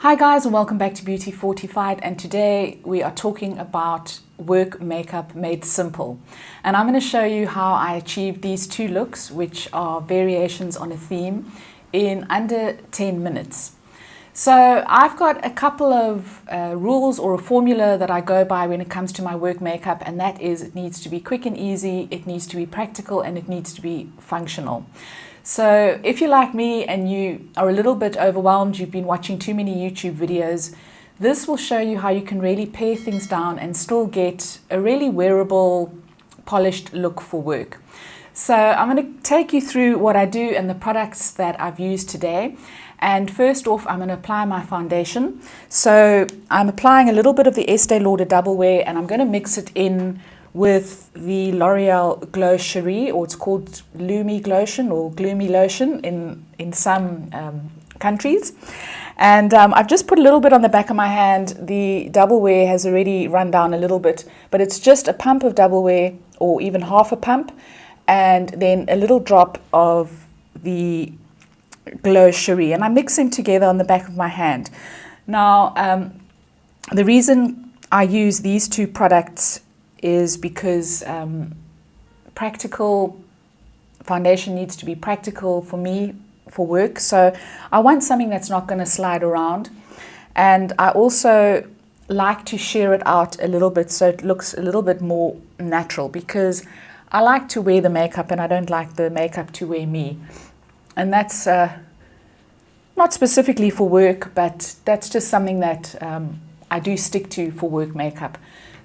Hi guys, and welcome back to Beauty Fortified, and today we are talking about work makeup made simple. And I'm going to show you how I achieved these two looks, which are variations on a theme, in under 10 minutes. So I've got a couple of rules or a formula that I go by when it comes to my work makeup, and that is it needs to be quick and easy, it needs to be practical, and it needs to be functional. So if you're like me and you are a little bit overwhelmed, you've been watching too many YouTube videos, this will show you how you can really pare things down and still get a really wearable, polished look for work. So I'm going to take you through what I do and the products that I've used today. And first off, I'm going to apply my foundation. So I'm applying a little bit of the Estee Lauder Double Wear, and I'm going to mix it in with the L'Oreal Glow Cherie, or it's called Lumi Glotion or Gloomy Lotion in some countries. And I've just put a little bit on the back of my hand. The Double Wear has already run down a little bit, but it's just a pump of Double Wear, or even half a pump, and then a little drop of the Glow Cherie, and I mix them together on the back of my hand. Now, the reason I use these two products is because practical foundation needs to be practical for me for work. So I want something that's not going to slide around, and I also like to sheer it out a little bit so it looks a little bit more natural, because I like to wear the makeup and I don't like the makeup to wear me. And that's not specifically for work, but that's just something that I do stick to for work makeup.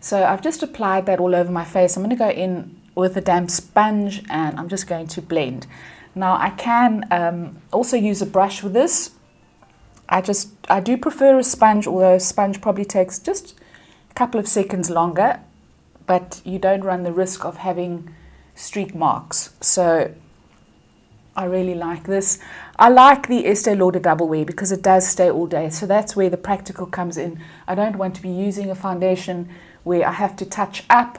So I've just applied that all over my face. I'm going to go in with a damp sponge and I'm just going to blend. Now I can also use a brush with this. I do prefer a sponge, although a sponge probably takes just a couple of seconds longer, but you don't run the risk of having streak marks. So I really like this. I like the Estee Lauder Double Wear because it does stay all day. So that's where the practical comes in. I don't want to be using a foundation where I have to touch up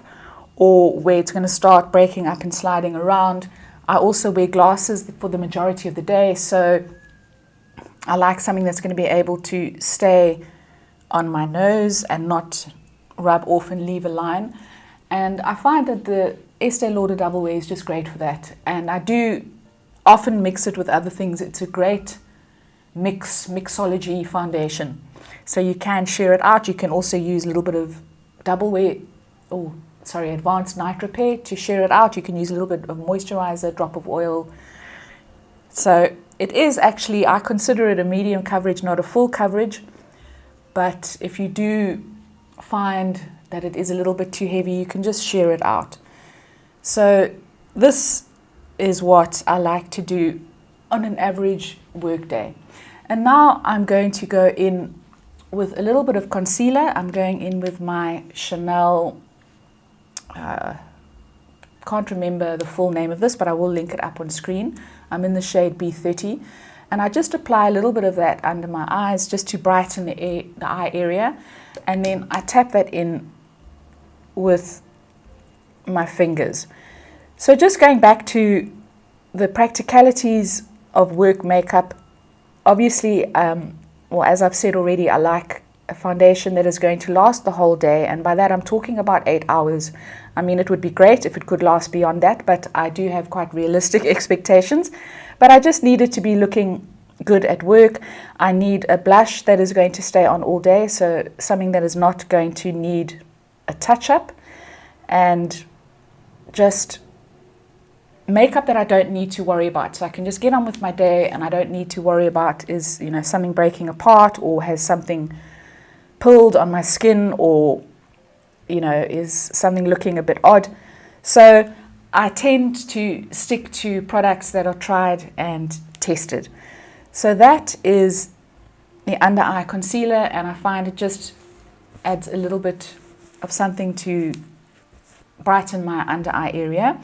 or where it's going to start breaking up and sliding around. I also wear glasses for the majority of the day, so I like something that's going to be able to stay on my nose and not rub off and leave a line. And I find that the Estee Lauder Double Wear is just great for that. And I do often mix it with other things. It's a great mixology foundation. So you can share it out. You can also use a little bit of Advanced Night Repair to share it out. You can use a little bit of moisturizer, drop of oil. So it is actually, I consider it a medium coverage, not a full coverage. But if you do find that it is a little bit too heavy, you can just share it out. So this is what I like to do on an average work day. And now I'm going to go in with a little bit of concealer. I'm going in with my Chanel, can't remember the full name of this, but I will link it up on screen. I'm in the shade B30, and I just apply a little bit of that under my eyes just to brighten the eye area, and then I tap that in with my fingers. So just going back to the practicalities of work makeup, obviously, as I've said already, I like a foundation that is going to last the whole day, and by that I'm talking about 8 hours. I mean, it would be great if it could last beyond that, but I do have quite realistic expectations. But I just need it to be looking good at work. I need a blush that is going to stay on all day, so something that is not going to need a touch-up, and just makeup that I don't need to worry about. So I can just get on with my day and I don't need to worry about is, something breaking apart or has something pulled on my skin, or, is something looking a bit odd. So I tend to stick to products that are tried and tested. So that is the under eye concealer, and I find it just adds a little bit of something to brighten my under eye area.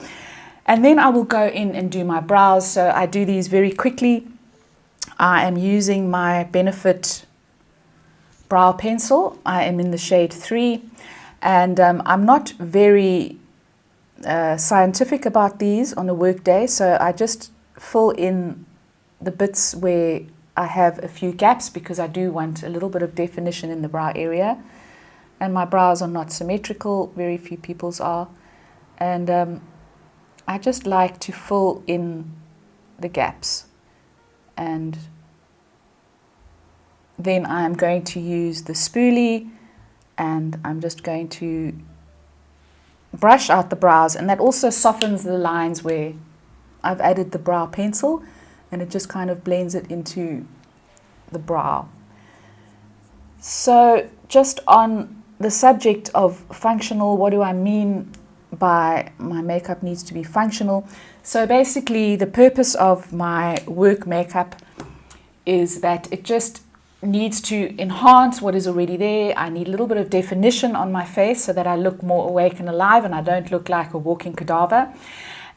And then I will go in and do my brows. So I do these very quickly. I am using my Benefit brow pencil. I am in the shade 3. And I'm not very scientific about these on a work day. So I just fill in the bits where I have a few gaps because I do want a little bit of definition in the brow area. And my brows are not symmetrical, very few people's are. And I just like to fill in the gaps. And then I'm going to use the spoolie, and I'm just going to brush out the brows, and that also softens the lines where I've added the brow pencil, and it just kind of blends it into the brow. So just on the subject of functional, what do I mean by my makeup needs to be functional? So basically the purpose of my work makeup is that it just needs to enhance what is already there. I need a little bit of definition on my face so that I look more awake and alive and I don't look like a walking cadaver.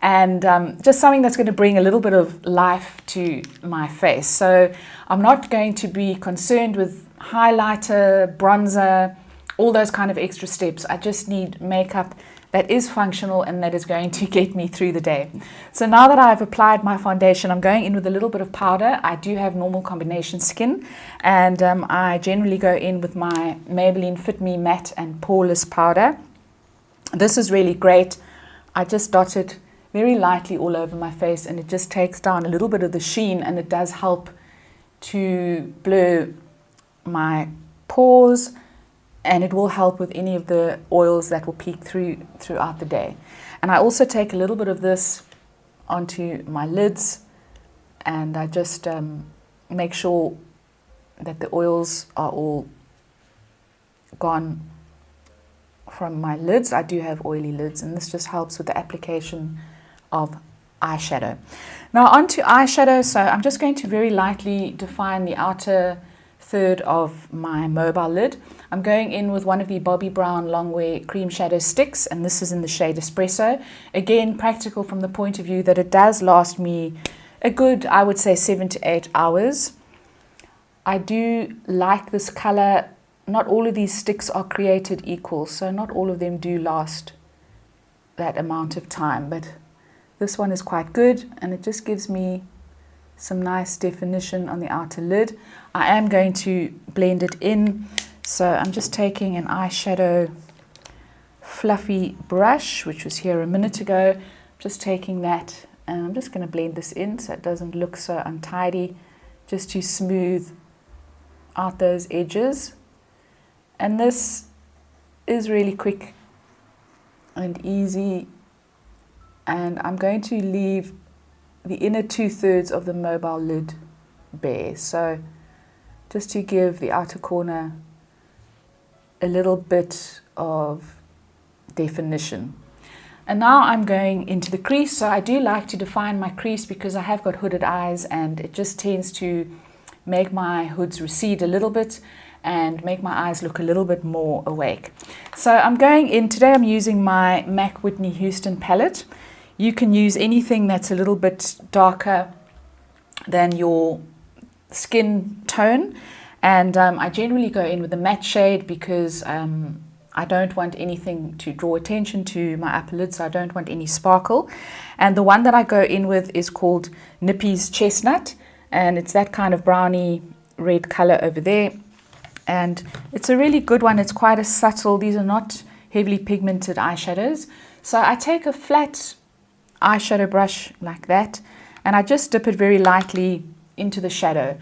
And just something that's going to bring a little bit of life to my face. So I'm not going to be concerned with highlighter, bronzer, all those kind of extra steps. I just need makeup that is functional and that is going to get me through the day. So now that I've applied my foundation, I'm going in with a little bit of powder. I do have normal combination skin, and I generally go in with my Maybelline Fit Me Matte and Poreless powder. This is really great. I just dot it very lightly all over my face, and it just takes down a little bit of the sheen, and it does help to blur my pores, and it will help with any of the oils that will peek throughout the day. And I also take a little bit of this onto my lids, and I just make sure that the oils are all gone from my lids. I do have oily lids, and this just helps with the application of eyeshadow. Now onto eyeshadow. So I'm just going to very lightly define the outer third of my mobile lid. I'm going in with one of the Bobbi Brown Longwear Cream Shadow Sticks, and this is in the shade Espresso. Again, practical from the point of view that it does last me a good, I would say, 7 to 8 hours. I do like this color. Not all of these sticks are created equal, so not all of them do last that amount of time, but this one is quite good, and it just gives me some nice definition on the outer lid. I am going to blend it in, so I'm just taking an eyeshadow fluffy brush, which was here a minute ago. Just taking that, and I'm just going to blend this in so it doesn't look so untidy, just to smooth out those edges. And this is really quick and easy, and I'm going to leave the inner 2/3 of the mobile lid bare, so just to give the outer corner a little bit of definition. And now I'm going into the crease. So I do like to define my crease because I have got hooded eyes, and it just tends to make my hoods recede a little bit and make my eyes look a little bit more awake. So I'm going in, today I'm using my MAC Whitney Houston palette. You can use anything that's a little bit darker than your skin tone, and I generally go in with a matte shade because I don't want anything to draw attention to my upper lid, so I don't want any sparkle. And the one that I go in with is called Nippy's Chestnut, and it's that kind of browny red color over there, and it's a really good one. It's quite a subtle, these are not heavily pigmented eyeshadows. So I take a flat eyeshadow brush like that, and I just dip it very lightly into the shadow,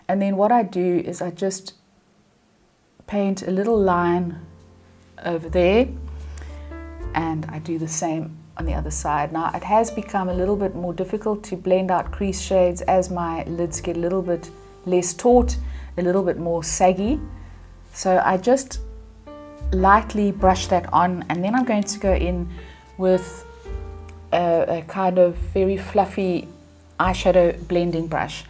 and then what I do is I just paint a little line over there, and I do the same on the other side. Now it has become a little bit more difficult to blend out crease shades as my lids get a little bit less taut, a little bit more saggy, so I just lightly brush that on, and then I'm going to go in with a kind of very fluffy eyeshadow blending brush,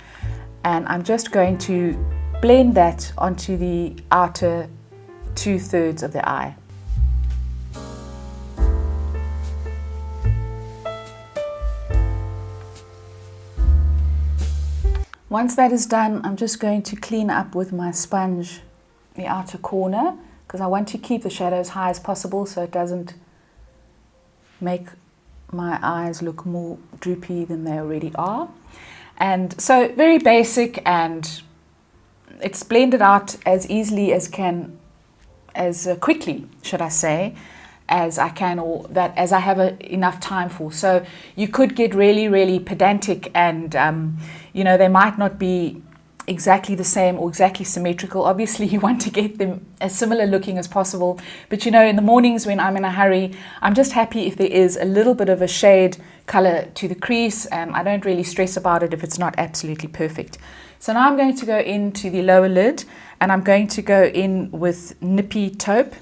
and I'm just going to blend that onto the outer 2/3 of the eye. Once that is done, I'm just going to clean up with my sponge the outer corner, because I want to keep the shadow as high as possible so it doesn't make my eyes look more droopy than they already are. And so very basic and it's blended out as easily as quickly, should I say, as I can, or that as I have enough time for. So you could get really, really pedantic, and they might not be exactly the same or exactly symmetrical. Obviously, you want to get them as similar looking as possible. But in the mornings when I'm in a hurry, I'm just happy if there is a little bit of a shade color to the crease, and I don't really stress about it if it's not absolutely perfect. So now I'm going to go into the lower lid, and I'm going to go in with Nippy Taupe,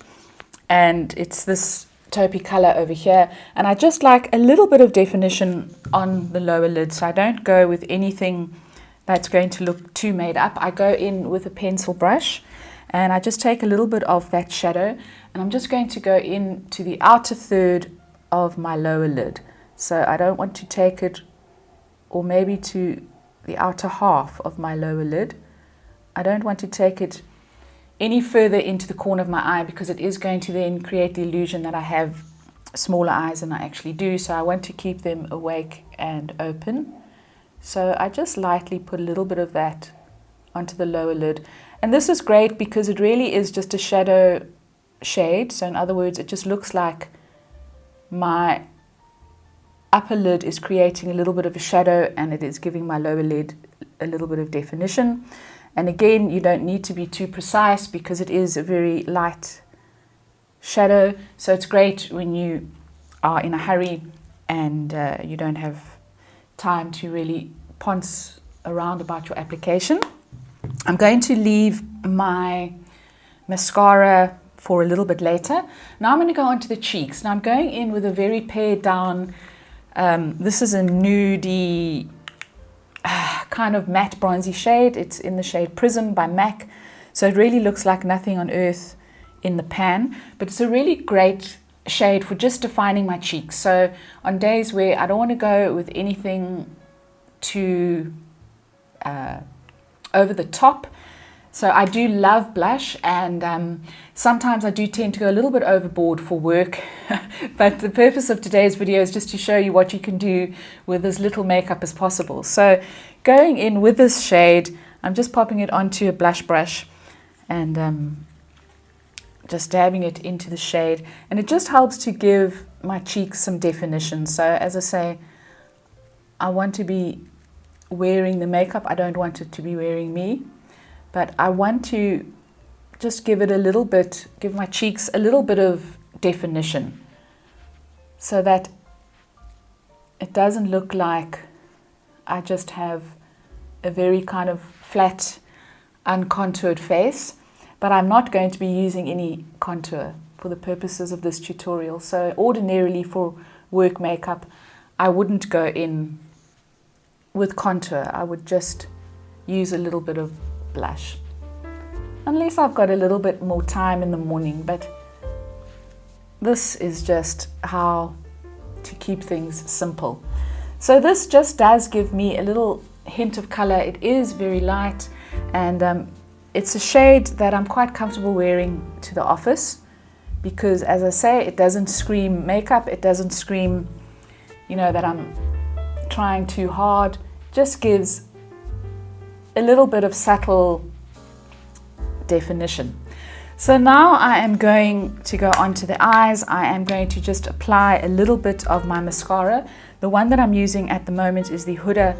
and it's this taupey color over here. And I just like a little bit of definition on the lower lid, so I don't go with anything that's going to look too made up. I go in with a pencil brush, and I just take a little bit of that shadow, and I'm just going to go into the outer third of my lower lid. So I don't want to take it, or maybe to the outer half of my lower lid. I don't want to take it any further into the corner of my eye, because it is going to then create the illusion that I have smaller eyes than I actually do. So I want to keep them awake and open. So I just lightly put a little bit of that onto the lower lid. And this is great because it really is just a shadow shade. So in other words, it just looks like my upper lid is creating a little bit of a shadow, and it is giving my lower lid a little bit of definition. And again, you don't need to be too precise because it is a very light shadow. So it's great when you are in a hurry and you don't have time to really ponce around about your application. I'm going to leave my mascara for a little bit later. Now I'm going to go onto the cheeks. Now I'm going in with a very pared down, this is a nudie kind of matte bronzy shade. It's in the shade Prism by MAC. So it really looks like nothing on earth in the pan, but it's a really great shade for just defining my cheeks. So on days where I don't want to go with anything too over the top. So I do love blush, and sometimes I do tend to go a little bit overboard for work. But the purpose of today's video is just to show you what you can do with as little makeup as possible. So going in with this shade, I'm just popping it onto a blush brush and just dabbing it into the shade, and it just helps to give my cheeks some definition. So as I say, I want to be wearing the makeup. I don't want it to be wearing me, but I want to just give it a little bit, give my cheeks a little bit of definition so that it doesn't look like I just have a very kind of flat, uncontoured face. But I'm not going to be using any contour for the purposes of this tutorial. So ordinarily for work makeup, I wouldn't go in with contour. I would just use a little bit of blush. Unless I've got a little bit more time in the morning, but this is just how to keep things simple. So this just does give me a little hint of color. It is very light, and it's a shade that I'm quite comfortable wearing to the office because, as I say, it doesn't scream makeup. It doesn't scream, that I'm trying too hard. Just gives a little bit of subtle definition. So now I am going to go onto the eyes. I am going to just apply a little bit of my mascara. The one that I'm using at the moment is the Huda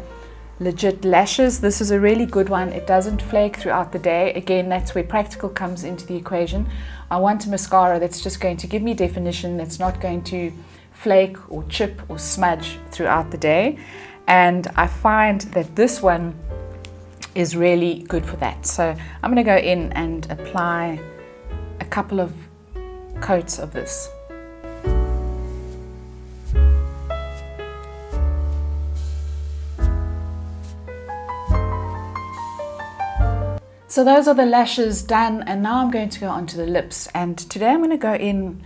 Legit Lashes. This is a really good one. It doesn't flake throughout the day. Again, that's where practical comes into the equation. I want a mascara that's just going to give me definition, that's not going to flake or chip or smudge throughout the day. And I find that this one is really good for that. So I'm going to go in and apply a couple of coats of this. So those are the lashes done, and now I'm going to go onto the lips. And today I'm going to go in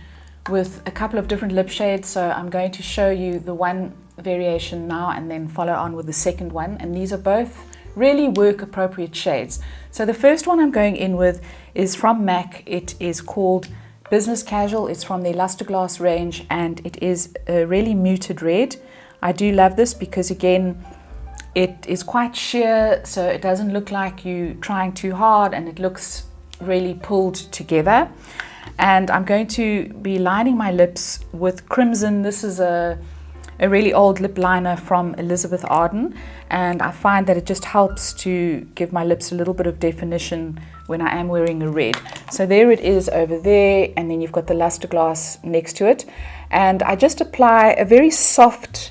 with a couple of different lip shades. So I'm going to show you the one variation now and then follow on with the second one. And these are both really work appropriate shades. So the first one I'm going in with is from MAC. It is called Business Casual. It's from the Luster Glass range, and it is a really muted red. I do love this because, again, It is quite sheer, so it doesn't look like you trying too hard, and it looks really pulled together. And I'm going to be lining my lips with Crimson. This is a really old lip liner from Elizabeth Arden, and I find that it just helps to give my lips a little bit of definition when I am wearing a red. So there it is over there, and then you've got the luster glass next to it. And I just apply a very soft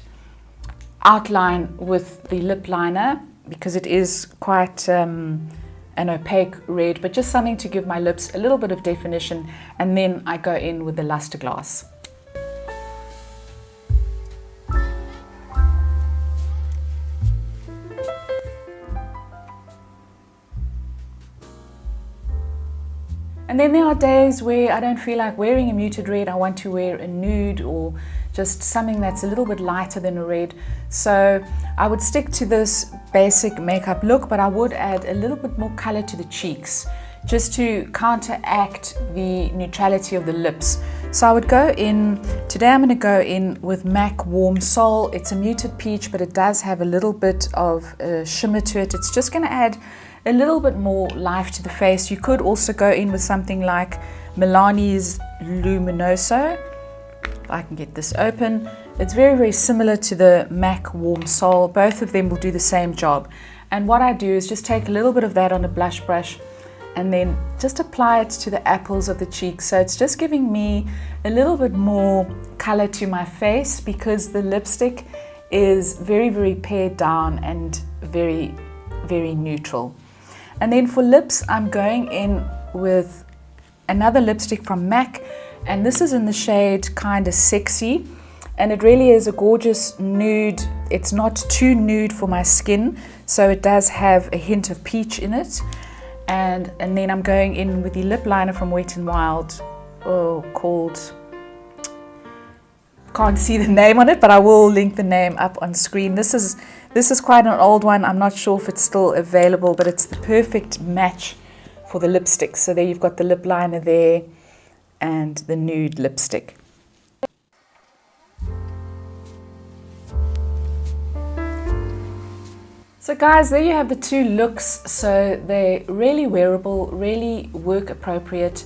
outline with the lip liner because it is quite an opaque red, but just something to give my lips a little bit of definition, and then I go in with the luster glass. And then there are days where I don't feel like wearing a muted red. I want to wear a nude or just something that's a little bit lighter than a red. So I would stick to this basic makeup look, but I would add a little bit more color to the cheeks just to counteract the neutrality of the lips. So I would go in, today I'm going to go in with MAC Warm Soul. It's a muted peach, but it does have a little bit of shimmer to it. It's just going to add a little bit more life to the face. You could also go in with something like Milani's Luminoso. If I can get this open. It's very, very similar to the MAC Warm Soul. Both of them will do the same job. And what I do is just take a little bit of that on a blush brush and then just apply it to the apples of the cheeks. So it's just giving me a little bit more color to my face because the lipstick is very, very pared down and very, very neutral. And then for lips, I'm going in with another lipstick from MAC, and this is in the shade Kinda Sexy, and it really is a gorgeous nude. It's not too nude for my skin, so it does have a hint of peach in it. And then I'm going in with the lip liner from Wet n Wild, called, can't see the name on it, but I will link the name up on screen. This is quite an old one. I'm not sure if it's still available, but it's the perfect match for the lipstick. So there you've got the lip liner there and the nude lipstick. So guys, there you have the two looks. So they're really wearable, really work appropriate.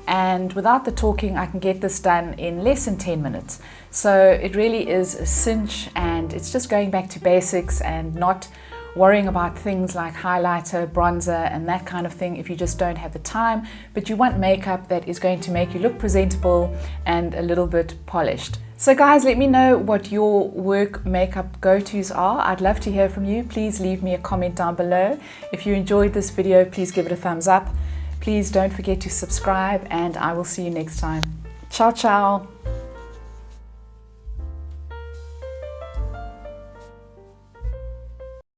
And without the talking, I can get this done in less than 10 minutes. So it really is a cinch, and it's just going back to basics and not worrying about things like highlighter, bronzer, and that kind of thing if you just don't have the time, but you want makeup that is going to make you look presentable and a little bit polished. So guys, let me know what your work makeup go-tos are. I'd love to hear from you. Please leave me a comment down below. If you enjoyed this video, please give it a thumbs up. Please don't forget to subscribe, and I will see you next time. Ciao, ciao.